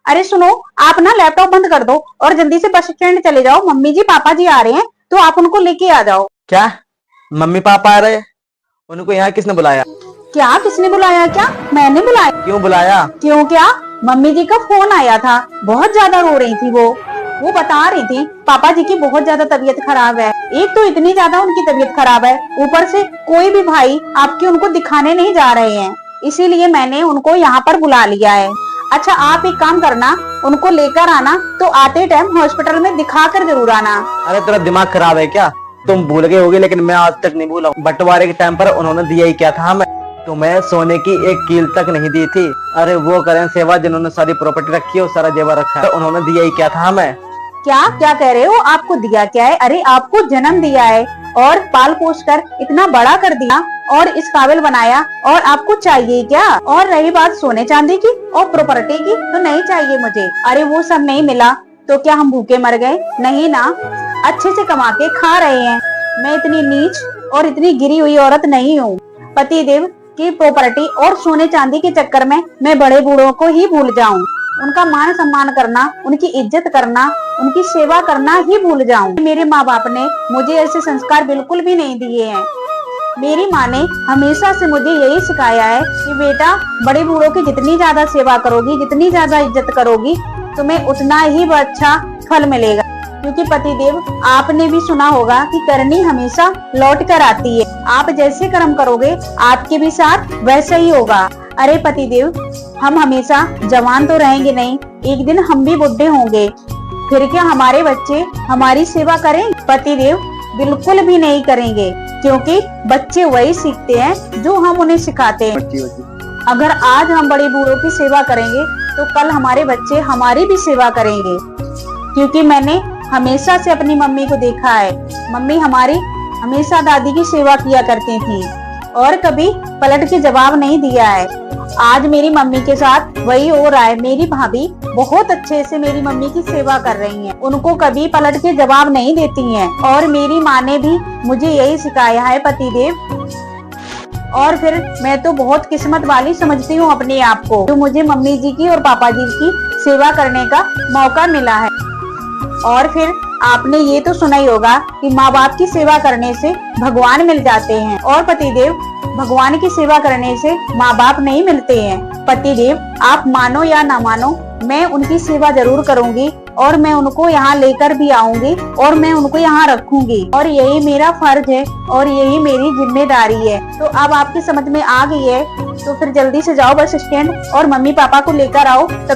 अरे सुनो, आप ना लैपटॉप बंद कर दो और जल्दी से बस स्टैंड चले जाओ। मम्मी जी पापा जी आ रहे हैं, तो आप उनको लेके आ जाओ। क्या? मम्मी पापा आ रहे? उनको यहाँ किसने बुलाया? क्या किसने बुलाया? क्या मैंने बुलाया? क्यों बुलाया? क्यों क्या? मम्मी जी का फोन आया था, बहुत ज्यादा रो रही थी वो बता रही थी पापा जी की बहुत ज्यादा तबीयत खराब है। एक तो इतनी ज्यादा उनकी तबीयत खराब है, ऊपर से कोई भी भाई आपके उनको दिखाने नहीं जा रहे हैं, इसीलिए मैंने उनको यहाँ पर बुला लिया है। अच्छा आप एक काम करना, उनको लेकर आना तो आते टाइम हॉस्पिटल में दिखा कर जरूर आना। अरे तेरा दिमाग खराब है क्या? तुम भूल गए होगे, लेकिन मैं आज तक नहीं भूला। बंटवारे के टाइम पर उन्होंने दिया ही क्या था हमें? तुम्हें सोने की एक कील तक नहीं दी थी। अरे वो करें सेवा जिन्होंने सारी प्रॉपर्टी रखी है और सारा जेवर रखा है, तो उन्होंने दिया ही क्या था हमें? क्या क्या कह रहे हो? आपको दिया क्या है? अरे आपको जन्म दिया है और पाल पोस कर इतना बड़ा कर दिया और इस काबिल बनाया, और आपको चाहिए क्या? और रही बात सोने चांदी की और प्रॉपर्टी की, तो नहीं चाहिए मुझे। अरे वो सब नहीं मिला तो क्या हम भूखे मर गए? नहीं ना, अच्छे से कमा के खा रहे हैं। मैं इतनी नीच और इतनी गिरी हुई औरत नहीं हूँ। पति देव की प्रॉपर्टी और सोने चांदी के चक्कर में मैं बड़े बूढ़ों को ही भूल जाऊं, उनका मान सम्मान करना, उनकी इज्जत करना, उनकी सेवा करना ही भूल जाऊं। मेरे माँ बाप ने मुझे ऐसे संस्कार बिल्कुल भी नहीं दिए हैं। मेरी माँ ने हमेशा से मुझे यही सिखाया है कि बेटा बड़े बूढ़ों की जितनी ज्यादा सेवा करोगी, जितनी ज्यादा इज्जत करोगी, तुम्हें उतना ही अच्छा फल मिलेगा। क्योंकि पतिदेव आपने भी सुना होगा कि करनी हमेशा लौट कर आती है। आप जैसे कर्म करोगे आपके भी साथ वैसे ही होगा। अरे पतिदेव, हम हमेशा जवान तो रहेंगे नहीं, एक दिन हम भी बुढ़े होंगे, फिर क्या हमारे बच्चे हमारी सेवा करें? पतिदेव बिल्कुल भी नहीं करेंगे, क्योंकि बच्चे वही सीखते हैं जो हम उन्हें सिखाते हैं। अगर आज हम बड़े बूढ़ों की सेवा करेंगे तो कल हमारे बच्चे हमारी भी सेवा करेंगे। क्योंकि मैंने हमेशा से अपनी मम्मी को देखा है, मम्मी हमारी हमेशा दादी की सेवा किया करती थी और कभी पलट के जवाब नहीं दिया है। आज मेरी मम्मी के साथ वही हो रहा है। मेरी भाभी बहुत अच्छे से मेरी मम्मी की सेवा कर रही हैं, उनको कभी पलट के जवाब नहीं देती हैं। और मेरी माँ ने भी मुझे यही सिखाया है पतिदेव। और फिर मैं तो बहुत किस्मत वाली समझती हूँ अपने आप को, जो मुझे मम्मी जी की और पापा जी की सेवा करने का मौका मिला है। और फिर आपने ये तो सुना ही होगा कि माँ बाप की सेवा करने से भगवान मिल जाते हैं, और पतिदेव भगवान की सेवा करने से माँ बाप नहीं मिलते हैं। पतिदेव आप मानो या ना मानो, मैं उनकी सेवा जरूर करूंगी और मैं उनको यहाँ लेकर भी आऊंगी और मैं उनको यहाँ रखूंगी, और यही मेरा फर्ज है और यही मेरी जिम्मेदारी है। तो अब आपकी समझ में आ गई है, तो फिर जल्दी से जाओ बस स्टैंड और मम्मी पापा को लेकर आओ।